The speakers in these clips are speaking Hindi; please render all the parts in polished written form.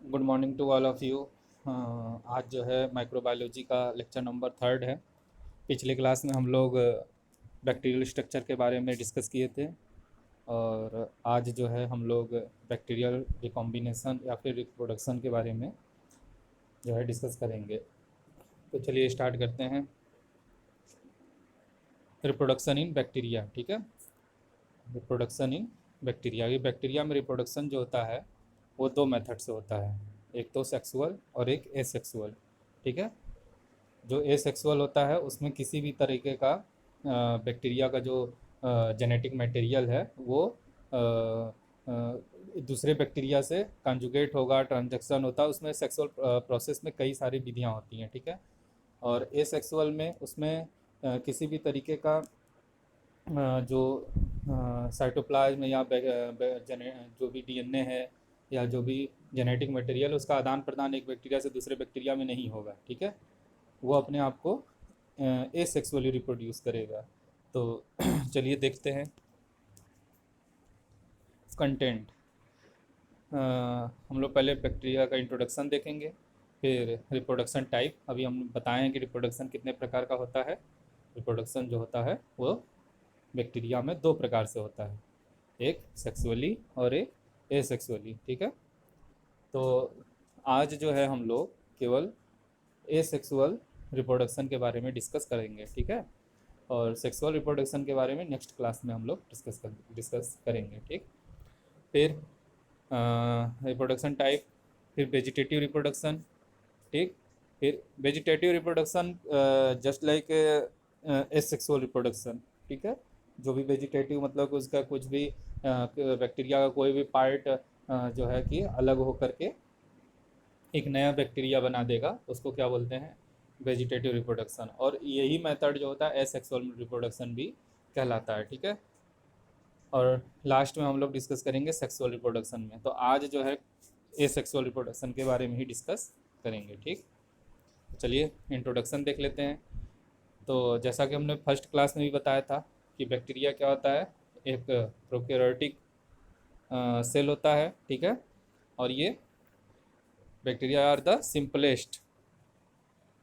Good morning to all of you. आज जो है माइक्रोबायोलॉजी का लेक्चर नंबर 3 है। पिछले क्लास में हम लोग बैक्टीरियल स्ट्रक्चर के बारे में डिस्कस किए थे और आज जो है हम लोग बैक्टीरियल रिकॉम्बिनेशन या फिर रिप्रोडक्शन के बारे में जो है डिस्कस करेंगे। तो चलिए स्टार्ट करते हैं। रिप्रोडक्शन इन बैक्टीरिया, ठीक है। रिप्रोडक्शन इन बैक्टीरिया, ये बैक्टीरिया में रिप्रोडक्शन जो होता है वो दो मेथड से होता है, एक तो सेक्सुअल और एक एसेक्सुअल, ठीक है। जो एसेक्सुअल होता है उसमें किसी भी तरीके का बैक्टीरिया का जो जेनेटिक मटेरियल है वो दूसरे बैक्टीरिया से कंजुगेट होगा, ट्रांजेक्शन होता है, उसमें सेक्सुअल प्रोसेस में कई सारी विधियाँ होती हैं, ठीक है। और एसेक्सुअल में उसमें किसी भी तरीके का जो साइटोप्लाज्म या जो भी डीएनए है या जो भी जेनेटिक मटेरियल उसका आदान प्रदान एक बैक्टीरिया से दूसरे बैक्टीरिया में नहीं होगा, ठीक है। वो अपने आप को एसेक्सुअली रिप्रोड्यूस करेगा। तो चलिए देखते हैं कंटेंट। हम लोग पहले बैक्टीरिया का इंट्रोडक्शन देखेंगे, फिर रिप्रोडक्शन टाइप। अभी हम बताएं कि रिप्रोडक्शन कितने प्रकार का होता है। रिप्रोडक्शन जो होता है वो बैक्टीरिया में दो प्रकार से होता है, एक सेक्सुअली और एक एसेक्सुअली, ठीक है। तो आज जो है हम लोग केवल एसेक्सुअल रिप्रोडक्शन के बारे में डिस्कस करेंगे, ठीक है। और सेक्सुअल रिप्रोडक्शन के बारे में नेक्स्ट क्लास में हम लोग डिस्कस करेंगे, ठीक। फिर रिप्रोडक्शन टाइप, फिर वेजिटेटिव रिप्रोडक्शन, ठीक। फिर vegetative reproduction just like asexual reproduction, ठीक है। जो भी वेजिटेटिव मतलब उसका कुछ भी बैक्टीरिया का कोई भी पार्ट जो है कि अलग हो करके एक नया बैक्टीरिया बना देगा, उसको क्या बोलते हैं, वेजिटेटिव रिप्रोडक्शन। और यही मेथड जो होता है एसेक्सुअल रिप्रोडक्शन भी कहलाता है, ठीक है। और लास्ट में हम लोग डिस्कस करेंगे सेक्सुअल रिप्रोडक्शन में। तो आज जो है एसेक्सुअल रिप्रोडक्शन के बारे में ही डिस्कस करेंगे, ठीक। चलिए इंट्रोडक्शन देख लेते हैं। तो जैसा कि हमने फर्स्ट क्लास में भी बताया था कि बैक्टीरिया क्या होता है, एक प्रोकैरियोटिक सेल होता है, ठीक है। और ये bacteria are the simplest,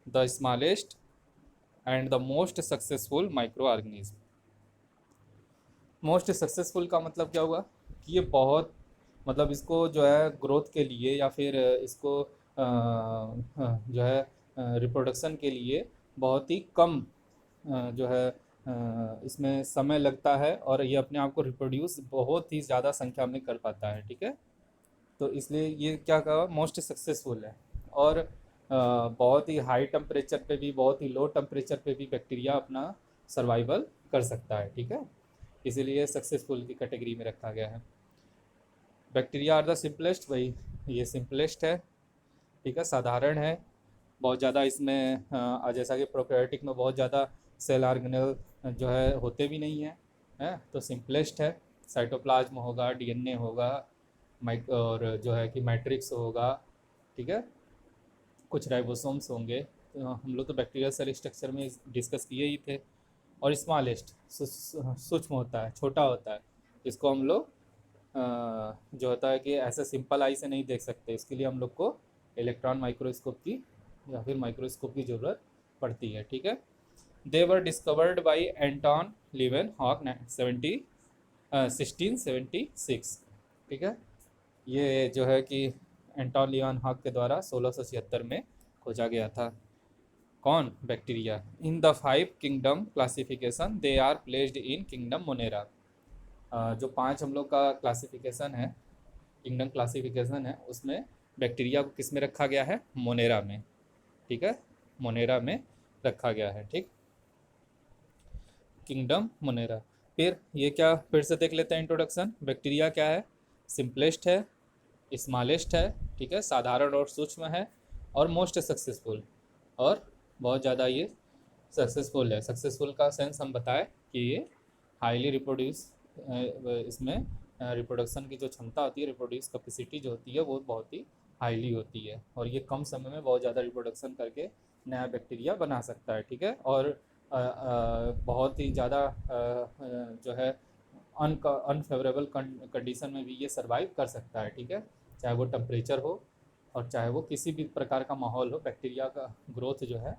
the smallest and the most successful microorganism. Most successful का मतलब क्या हुआ कि ये बहुत, मतलब इसको जो है ग्रोथ के लिए या फिर इसको जो है रिप्रोडक्शन के लिए बहुत ही कम जो है इसमें समय लगता है और ये अपने आप को रिप्रोड्यूस बहुत ही ज़्यादा संख्या में कर पाता है, ठीक है। तो इसलिए ये क्या कहा, मोस्ट सक्सेसफुल है। और बहुत ही हाई टेम्परेचर पे भी, बहुत ही लो टेम्परेचर पे भी बैक्टीरिया अपना सर्वाइवल कर सकता है, ठीक है। इसीलिए सक्सेसफुल की कैटेगरी में रखा गया है। बैक्टीरिया आर द सिंपलेस्ट, वही ये सिंपलेस्ट है, ठीक है, साधारण है। बहुत ज़्यादा इसमें जैसा कि प्रोकैरियोटिक में बहुत ज़्यादा सेल ऑर्गेनेल जो है होते भी नहीं हैं, है तो सिंपलेस्ट है। साइटोप्लाज्म होगा, डीएनए होगा, माइक और जो है कि मैट्रिक्स होगा, ठीक है, कुछ राइबोसोम्स होंगे। तो हम लोग तो बैक्टीरियल सेल स्ट्रक्चर में डिस्कस किए ही थे। और स्मॉलेस्ट सूक्ष्म होता है, छोटा होता है। इसको हम लोग जो होता है कि ऐसे सिंपल आई से नहीं देख सकते, इसके लिए हम लोग को इलेक्ट्रॉन माइक्रोस्कोप की या फिर माइक्रोस्कोप की ज़रूरत पड़ती है, ठीक है। They were discovered by Anton Leeuwenhoek 1676, ठीक है। ये जो है कि एंटॉन लिवन हॉक के द्वारा 1676 में खोजा गया था। कौन, bacteria. In the 5 kingdom classification they are placed in kingdom Monera. जो 5 हम लोग का क्लासिफिकेशन है, किंगडम क्लासिफिकेशन है, उसमें बैक्टीरिया को किस में रखा गया है, मोनेरा में, ठीक है, मोनेरा में रखा गया है, ठीक, किंगडम मोनेरा। फिर ये क्या, फिर से देख लेते हैं इंट्रोडक्शन। बैक्टीरिया क्या है, सिंपलेस्ट है, स्मॉलेस्ट है, ठीक है, साधारण और सूक्ष्म है, और मोस्ट सक्सेसफुल, और बहुत ज़्यादा ये सक्सेसफुल है। सक्सेसफुल का सेंस हम बताएं कि ये हाईली रिप्रोड्यूस, इसमें रिप्रोडक्शन की जो क्षमता होती है, रिप्रोड्यूस कैपेसिटी जो होती है वो बहुत ही हाईली होती है, और ये कम समय में बहुत ज़्यादा रिप्रोडक्शन करके नया बैक्टीरिया बना सकता है, ठीक है। और बहुत ही ज़्यादा जो है अनफेवरेबल कंडीशन में भी ये सर्वाइव कर सकता है, ठीक है, चाहे वो टेम्परेचर हो, और चाहे वो किसी भी प्रकार का माहौल हो, बैक्टीरिया का ग्रोथ जो है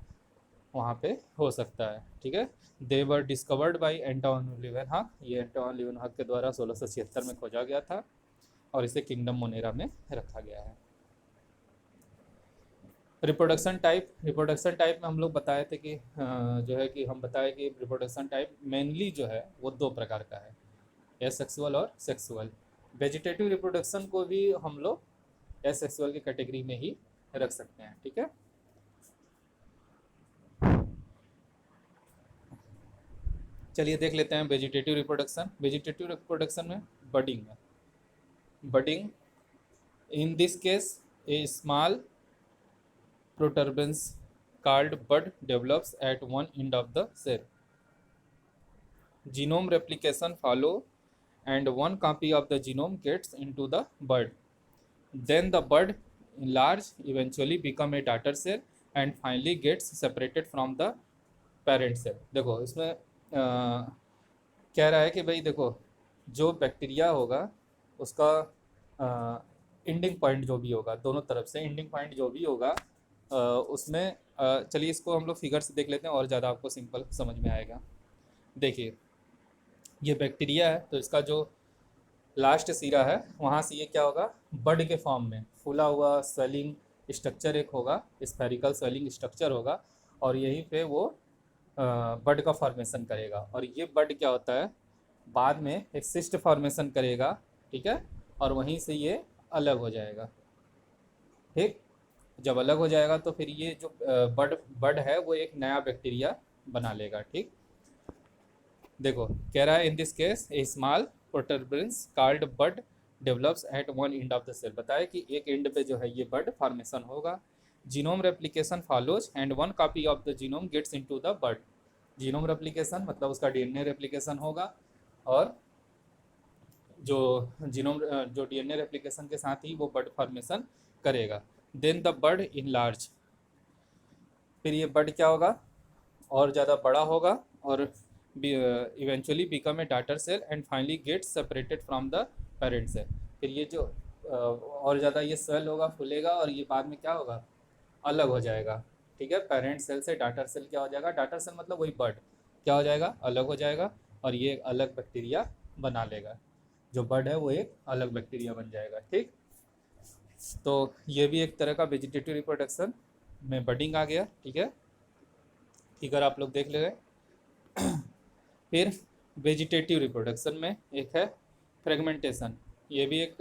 वहाँ पे हो सकता है। ठीक है, they were discovered by Anton Leeuwenhoek, ये एंटोन लीवेनहॉक के द्वारा 1676 में खोजा गया था और इसे किंगडम मोनेरा में रखा गया है। रिप्रोडक्शन टाइप में हम लोग बताए थे कि जो है कि हम बताए कि रिप्रोडक्शन टाइप मेनली जो है वो दो प्रकार का है, एसेक्सुअल और सेक्सुअल। वेजिटेटिव रिप्रोडक्शन को भी हम लोग एसेक्सुअल की कैटेगरी में ही रख सकते हैं। ठीक है, चलिए देख लेते हैं वेजिटेटिव रिप्रोडक्शन। वेजिटेटिव रिप्रोडक्शन में budding in this case a small protuberance called bud develops at one end of the cell. Genome replication follow and one copy of the genome gets into the bud. Then the bud enlarge, eventually become a daughter cell and finally gets separated from the parent cell. देखो इसमें कह रहा है कि भाई देखो जो बैक्टीरिया होगा उसका एंडिंग पॉइंट जो भी होगा, दोनों तरफ से एंडिंग पॉइंट जो भी होगा उसमें चलिए इसको हम लोग फिगर से देख लेते हैं और ज़्यादा आपको सिंपल समझ में आएगा। देखिए ये बैक्टीरिया है तो इसका जो लास्ट सिरा है वहाँ से ये क्या होगा, बड के फॉर्म में फूला हुआ स्वेलिंग स्ट्रक्चर एक होगा, स्फेरिकल स्वेलिंग स्ट्रक्चर होगा और यहीं पे वो बड का फॉर्मेशन करेगा और ये बड क्या होता है बाद में एक सिस्ट फॉर्मेशन करेगा। ठीक है, और वहीं से ये अलग हो जाएगा। ठीक, जब अलग हो जाएगा तो फिर ये जो बड है वो एक नया बैक्टीरिया बना लेगा। ठीक, देखो कह रहा है in this case a small protuberance called bud develops at one end of the cell, बताया कि एक एंड पे जो है ये बड फॉर्मेशन होगा। Genome replication follows and one copy of the genome gets into the bud. Genome replication मतलब उसका डीएनए रेप्लिकेशन होगा और जो डीएनए रेप्लिकेशन के साथ ही वो बड फॉर्मेशन करेगा। Then the bud enlarge, फिर ये बड क्या होगा और ज़्यादा बड़ा होगा और eventually become a daughter cell and finally get separated from the parent cell. फिर ये जो और ज़्यादा ये सेल होगा, फूलेगा और ये बाद में क्या होगा, अलग हो जाएगा। ठीक है, पेरेंट सेल से डॉटर सेल क्या हो जाएगा, डॉटर सेल मतलब वही बड क्या हो जाएगा, अलग हो जाएगा और ये एक अलग बैक्टीरिया बना लेगा। जो बड है वो एक अलग बैक्टीरिया बन जाएगा। ठीक, तो ये भी एक तरह का वेजिटेटिव रिप्रोडक्शन में बडिंग आ गया। ठीक है, फिगर आप लोग देख ले रहे। फिर वेजिटेटिव रिप्रोडक्शन में एक है फ्रेगमेंटेशन। ये भी एक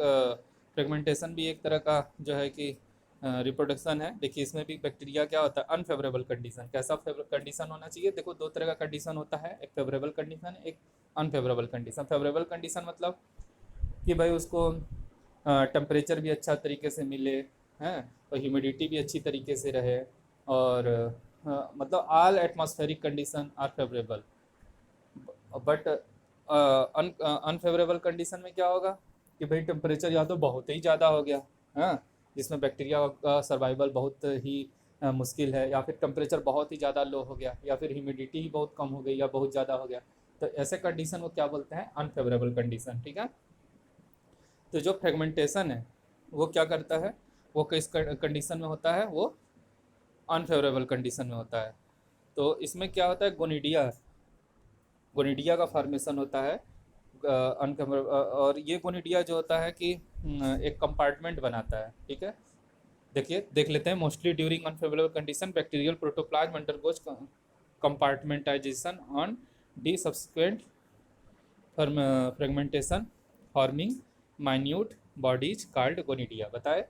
फ्रेगमेंटेशन भी एक तरह का जो है कि रिप्रोडक्शन है। देखिए इसमें भी बैक्टीरिया क्या होता है, अनफेवरेबल कंडीशन। कैसा कंडीशन होना चाहिए, देखो दो तरह का कंडीशन होता है, एक फेवरेबल कंडीशन एक अनफेवरेबल कंडीशन। फेवरेबल कंडीशन मतलब कि भाई उसको टेम्परेचर भी अच्छा तरीके से मिले हैं और ह्यूमिडिटी भी अच्छी तरीके से रहे और मतलब all atmospheric condition are favourable. But unfavourable condition में क्या होगा कि भाई टेम्परेचर या तो बहुत ही ज़्यादा हो गया, हाँ, जिसमें बैक्टीरिया का सर्वाइवल बहुत ही मुश्किल है, या फिर टेम्परेचर बहुत ही ज़्यादा लो हो गया, या फिर ह्यूमिडिटी ही बहुत कम हो गई या बहुत ज़्यादा हो गया, तो ऐसे कंडीशन को क्या बोलते हैं, अनफेवरेबल कंडीशन। ठीक है, तो जो फ्रेगमेंटेशन है वो क्या करता है, वो किस कंडीशन में होता है, वो अनफेवरेबल कंडीशन में होता है। तो इसमें क्या होता है, गोनिडिया का फॉर्मेशन होता है और ये गोनिडिया जो होता है कि एक कंपार्टमेंट बनाता है। ठीक है, देखिए देख लेते हैं। Mostly during unfavourable condition bacterial protoplasm undergoes compartmentalisation on the subsequent fragmentation forming minute bodies called gonidia. बताए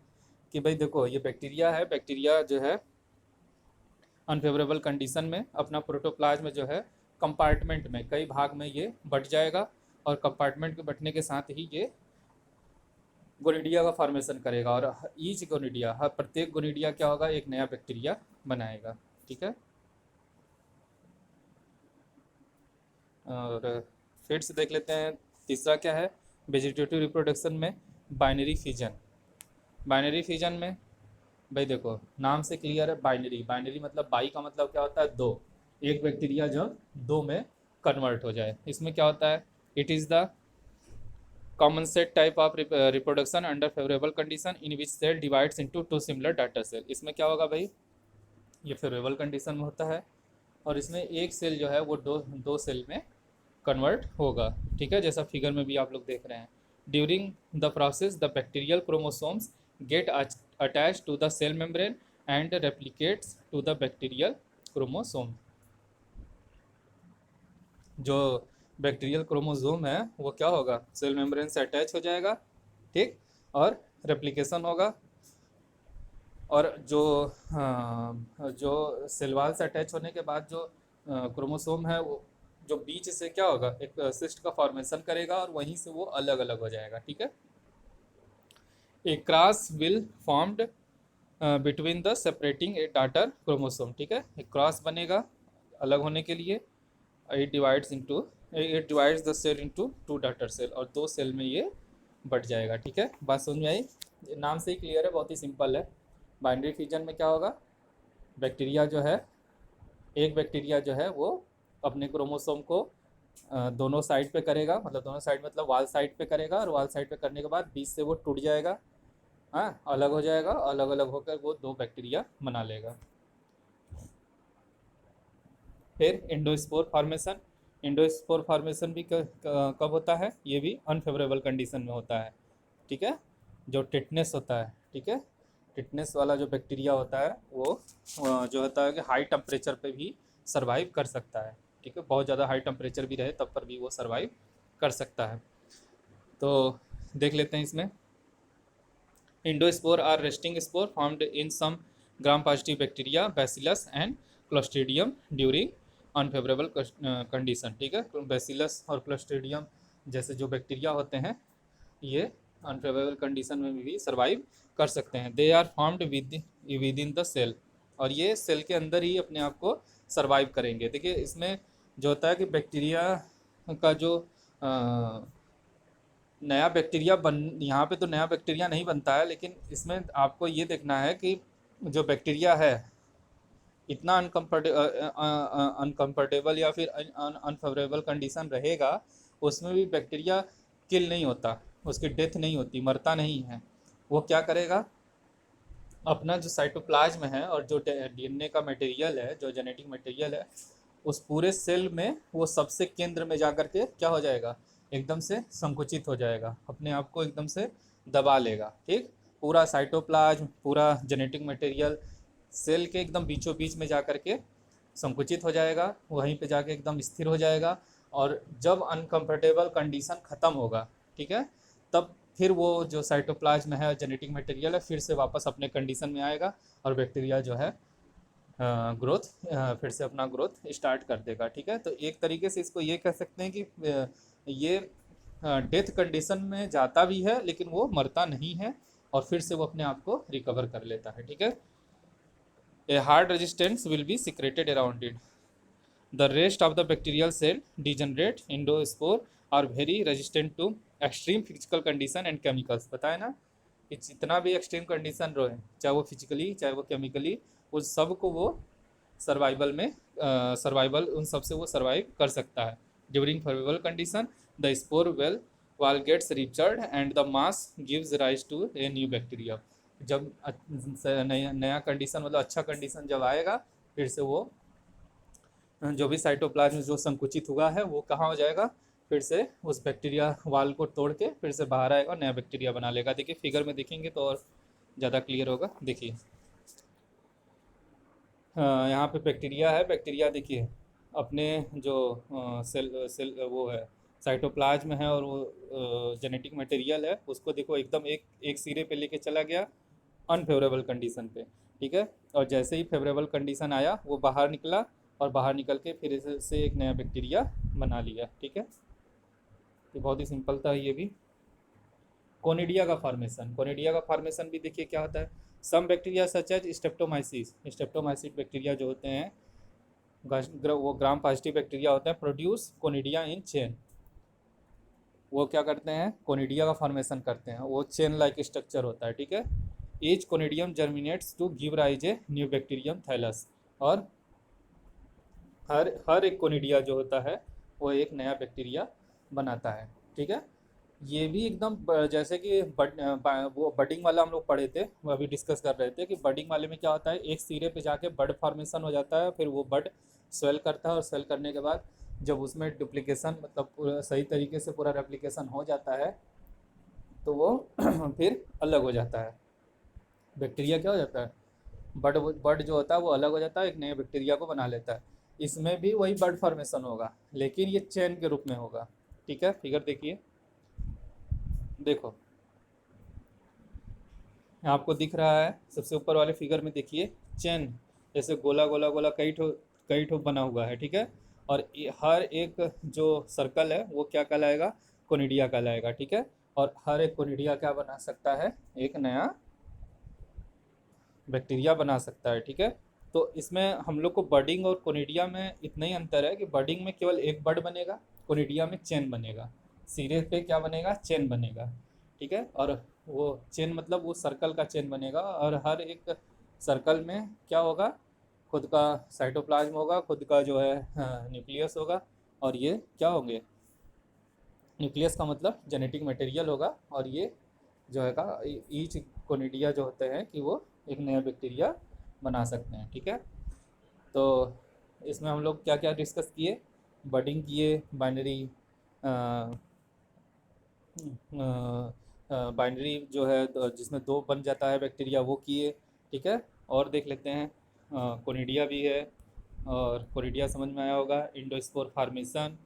कि भाई देखो ये बैक्टीरिया है, बैक्टीरिया जो है अनफेवरेबल कंडीशन में अपना प्रोटोप्लाज्म जो है कंपार्टमेंट में कई भाग में ये बट जाएगा और कंपार्टमेंट के बटने के साथ ही ये गोनिडिया का फॉर्मेशन करेगा और ईच गोनिडिया, हर प्रत्येक गोनिडिया क्या होगा, एक नया बैक्टीरिया बनाएगा। ठीक है, और फिर से देख लेते हैं तीसरा क्या है वेजिटेटिव रिप्रोडक्शन में, बाइनरी फिजन। बाइनरी फिजन में भाई देखो नाम से क्लियर है, बाइनरी मतलब बाई का मतलब क्या होता है, दो, एक बैक्टीरिया जब दो में कन्वर्ट हो जाए। इसमें क्या होता है, it is the common set type of reproduction under favorable condition in which cell divides into two similar data cell। इसमें क्या होगा भाई, ये फेवरेबल कंडीशन में होता है और इसमें एक सेल जो है वो दो सेल में कन्वर्ट होगा, ठीक है, जैसा फिगर में भी आप लोग देख रहे हैं। During the process the bacterial chromosomes get attach to the cell membrane and replicates to the bacterial chromosome. जो बैक्टीरियल क्रोमोसोम है वो क्या होगा, सेल मेम्ब्रेन से अटैच हो जाएगा, ठीक, और रेप्लिकेशन होगा। और जो सेल वाल से अटैच होने के बाद जो क्रोमोसोम है वो जो बीच से क्या होगा, एक सिस्ट का फॉर्मेशन करेगा और वहीं से वो अलग अलग हो जाएगा, ठीक है। A cross will formed between the separating a daughter chromosome, ठीक है, एक क्रॉस बनेगा अलग होने के लिए। It divides the cell into two daughter cell, और दो सेल में ये बट जाएगा, ठीक है। बात समझ में आई, नाम से ही क्लियर है, बहुत ही सिंपल है। बाइनरी फ्यूजन में क्या होगा, बैक्टीरिया जो है, एक बैक्टीरिया जो है वो अपने क्रोमोसोम को दोनों साइड पे करेगा, मतलब दोनों साइड मतलब वाल साइड पे करेगा, और वाल साइड पे करने के बाद बीच से वो टूट जाएगा, हाँ, अलग हो जाएगा, अलग अलग होकर वो दो बैक्टीरिया बना लेगा। फिर एंडोस्पोर फॉर्मेशन, एंडोस्पोर फॉर्मेशन भी कब होता है, ये भी अनफेवरेबल कंडीशन में होता है, ठीक है। जो टिटनेस होता है, ठीक है, टिटनेस वाला जो बैक्टीरिया होता है वो जो होता है कि हाई टेम्परेचर पे भी सर्वाइव कर सकता है, ठीक है, बहुत ज़्यादा हाई टेम्परेचर भी रहे तब पर भी वो सर्वाइव कर सकता है। तो देख लेते हैं इसमें, endospore are resting spore formed in some gram positive bacteria bacillus and clostridium during unfavourable condition, ठीक है। बैसिलस और क्लोस्ट्रीडियम जैसे जो बैक्टीरिया होते हैं ये अनफेवरेबल कंडीशन में भी सर्वाइव कर सकते हैं। They are formed within the cell, और ये सेल के अंदर ही अपने आप को सर्वाइव करेंगे। देखिए इसमें जो होता है कि बैक्टीरिया का जो नया बैक्टीरिया यहाँ पे तो नया बैक्टीरिया नहीं बनता है, लेकिन इसमें आपको ये देखना है कि जो बैक्टीरिया है इतना अनकम्फर्टेबल या फिर अनफेवरेबल कंडीशन रहेगा, उसमें भी बैक्टीरिया किल नहीं होता, उसकी डेथ नहीं होती, मरता नहीं है। वो क्या करेगा, अपना जो साइटोप्लाज्म है और जो डीएनए का मटेरियल है, जो जेनेटिक मटेरियल है, उस पूरे सेल में वो सबसे केंद्र में जाकर के क्या हो जाएगा, एकदम से संकुचित हो जाएगा, अपने आप को एकदम से दबा लेगा, ठीक। पूरा साइटोप्लाज्म, पूरा जेनेटिक मटेरियल सेल के एकदम बीचों बीच में जाकर के संकुचित हो जाएगा, वहीं पे जाके एकदम स्थिर हो जाएगा। और जब अनकम्फर्टेबल कंडीशन ख़त्म होगा, ठीक है, तब फिर वो जो साइटोप्लाज्म है, जेनेटिक मटेरियल है, फिर से वापस अपने कंडीशन में आएगा और बैक्टीरिया जो है ग्रोथ फिर से अपना ग्रोथ स्टार्ट कर देगा, ठीक है। तो एक तरीके से इसको ये कह सकते हैं कि ये डेथ कंडीशन में जाता भी है लेकिन वो मरता नहीं है, और फिर से वो अपने आप को रिकवर कर लेता है, ठीक है। A hard resistance will be secreted around it. The rest of the bacterial cell degenerate endospore are very resistant to extreme physical condition and chemicals. बताए ना कि जितना भी एक्सट्रीम कंडीशन रहे, चाहे वो फिजिकली चाहे वो केमिकली, उस सब को वो सर्वाइवल में सर्वाइवल उन सब से वो सर्वाइव कर सकता है। During favourable condition the spore well wall gets ruptured and the mass gives rise to a new bacteria. जब नया कंडीशन मतलब अच्छा कंडीशन जब आएगा, फिर से वो जो भी साइटोप्लाज्म जो संकुचित हुआ है वो कहाँ हो जाएगा, फिर से उस बैक्टीरिया वाल को तोड़ के फिर से बाहर आएगा और नया बैक्टीरिया बना लेगा। देखिए फिगर में देखेंगे तो और ज़्यादा क्लियर होगा। देखिए यहाँ पे बैक्टीरिया है, बैक्टीरिया देखिए अपने जो सेल वो है साइटोप्लाज्म है और वो जेनेटिक मटेरियल है उसको देखो एकदम एक सिरे पे लेके चला गया अनफेवरेबल कंडीशन पे, ठीक है। और जैसे ही फेवरेबल कंडीशन आया वो बाहर निकला और बाहर निकल के फिर से एक नया बैक्टीरिया बना लिया, ठीक है। तो बहुत ही सिंपल था ये भी। कोनिडिया का फॉर्मेशन, कोनिडिया का फॉर्मेशन भी देखिए क्या होता है। Some bacteria such as streptomyces, streptomyces bacteria जो होते हैं वो ग्राम पॉजिटिव बैक्टीरिया होते हैं, प्रोड्यूस कोनिडिया इन चेन। वो क्या करते हैं, कोनिडिया का फॉर्मेशन करते हैं, वो चेन लाइक स्ट्रक्चर होता है, ठीक है। Each conidium germinates to give rise a new bacterium thallus, और हर एक कोनिडिया जो होता है वो एक नया बैक्टीरिया बनाता है, ठीक है। ये भी एकदम जैसे कि वो बडिंग वाला हम लोग पढ़े थे, वो अभी डिस्कस कर रहे थे कि बडिंग वाले में क्या होता है, एक सिरे पे जाके बड फॉर्मेशन हो जाता है, फिर वो बड स्वेल करता है, और स्वेल करने के बाद जब उसमें डुप्लीकेशन मतलब पूरा सही तरीके से पूरा रेप्लिकेशन हो जाता है तो वो फिर अलग हो जाता है। बैक्टीरिया क्या हो जाता है, बड बड जो होता है वो अलग हो जाता है, एक नए बैक्टीरिया को बना लेता है। इसमें भी वही बड फॉर्मेशन होगा, लेकिन ये चेन के रूप में होगा। ठीक है, फिगर देखिए, देखो आपको दिख रहा है सबसे ऊपर वाले फिगर में, देखिए चेन जैसे गोला गोला गोला कई ठो बना हुआ है। ठीक है, और हर एक जो सर्कल है वो क्या कहलाएगा, कोनिडिया कहलाएगा। ठीक है, और हर एक कोनिडिया क्या बना सकता है, एक नया बैक्टीरिया बना सकता है। ठीक है, तो इसमें हम लोग को बडिंग और कोनिडिया में इतना ही अंतर है कि बडिंग में केवल एक बड बनेगा, कोनिडिया में चेन बनेगा। सिरे पे क्या बनेगा, चेन बनेगा। ठीक है, और वो चेन मतलब वो सर्कल का चेन बनेगा, और हर एक सर्कल में क्या होगा, खुद का साइटोप्लाज्म होगा, खुद का जो है न्यूक्लियस होगा, और ये क्या होंगे, न्यूक्लियस का मतलब जेनेटिक मटेरियल होगा, और ये जो है का ईच कोनिडिया जो होते हैं कि वो एक नया बैक्टीरिया बना सकते हैं। ठीक है, तो इसमें हम लोग क्या क्या डिस्कस किए, बडिंग किए, बाइनरी बाइनरी जो है जिसमें दो बन जाता है बैक्टीरिया, वो किए। ठीक है, और देख लेते हैं कोनिडिया भी है, और कोनिडिया समझ में आया होगा, इंडोस्पोर फार्मेशन,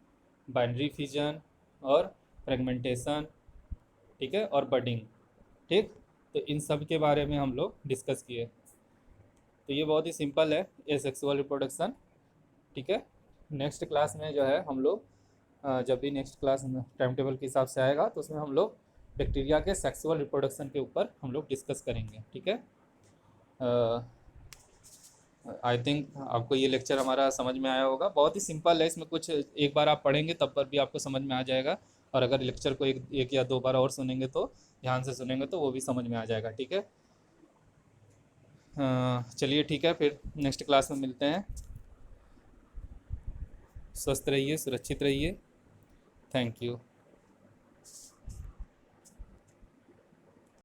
बाइनरी फिजन और फ्रेगमेंटेशन। ठीक है, और बडिंग। ठीक, तो इन सब के बारे में हम लोग डिस्कस किए। तो ये बहुत ही सिंपल है, एसेक्सुअल रिप्रोडक्शन। ठीक है, नेक्स्ट क्लास में जो है हम लोग जब भी नेक्स्ट क्लास टाइम टेबल के हिसाब से आएगा तो उसमें हम लोग बैक्टीरिया के सेक्सुअल रिप्रोडक्शन के ऊपर हम लोग डिस्कस करेंगे। ठीक है, आई थिंक आपको ये लेक्चर हमारा समझ में आया होगा, बहुत ही सिंपल है, इसमें कुछ एक बार आप पढ़ेंगे तब पर भी आपको समझ में आ जाएगा, और अगर लेक्चर को एक या दो बार और सुनेंगे तो ध्यान से सुनेंगे तो वो भी समझ में आ जाएगा। ठीक है, चलिए ठीक है, फिर नेक्स्ट क्लास में मिलते हैं। स्वस्थ रहिए, सुरक्षित रहिए। Thank you.